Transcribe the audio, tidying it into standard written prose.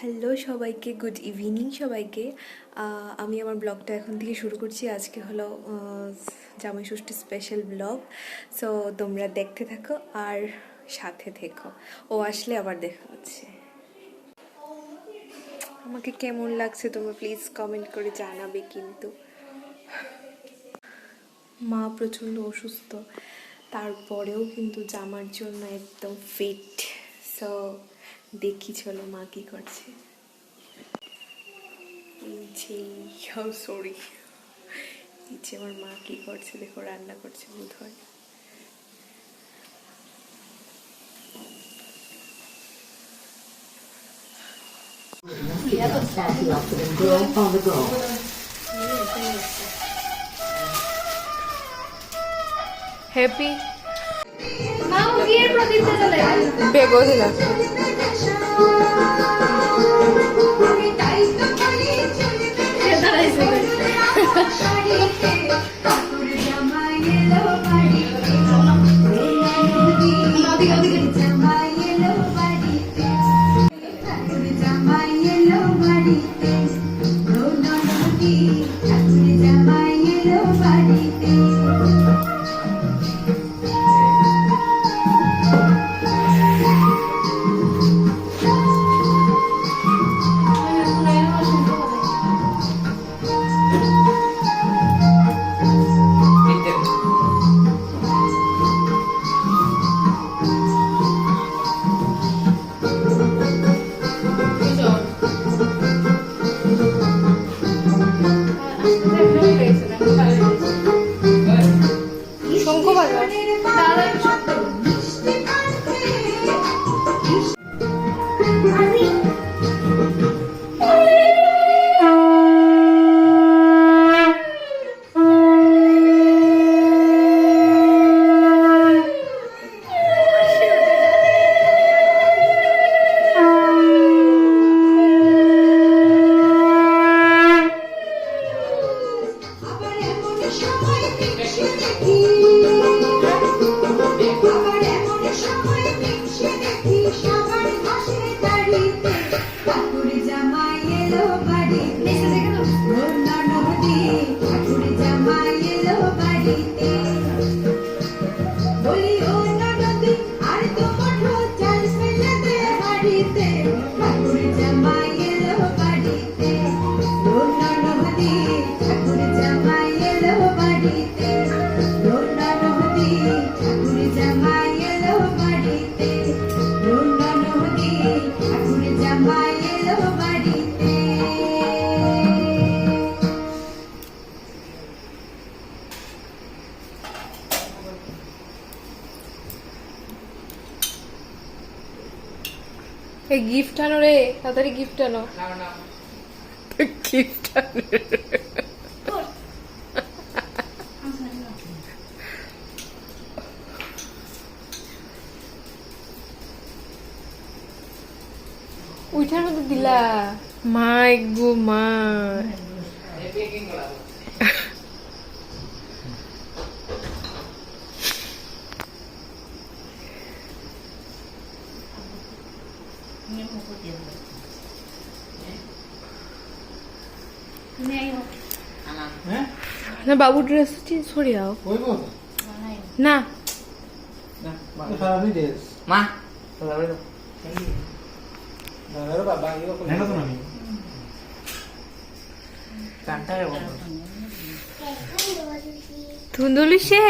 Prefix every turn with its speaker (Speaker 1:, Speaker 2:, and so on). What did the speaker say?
Speaker 1: Hello সবাইকে, good evening সবাইকে। আমি আমার ব্লগটা এখন থেকে শুরু করছি। আজকে হলো জামাই ষষ্ঠী স্পেশাল ব্লগ। সো তোমরা দেখতে থাকো আর সাথে থেকো। ও আসলে আবার দেখা হচ্ছে। আমাকে কেমন লাগছে তোমরা প্লিজ কমেন্ট করে জানাবে। কিন্তু মা প্রচণ্ড অসুস্থ, তারপরেও কিন্তু জামার জন্য একদম ফিট। সো দেখি চলো মা কী করছে। সরি, নিচে আমার মা কি করছে দেখো, রান্না করছে বোধ হয়। হ্যাপি বেগো দিলাম। গিফট আনো রে, তাড়াতাড়ি গিফট আনো। গিফট আনো। উঠার মধ্যে দিলা মাই গো মা। না বাবু ড্রেস চেঞ্জ করে আও না মা ধুন্দুলি সে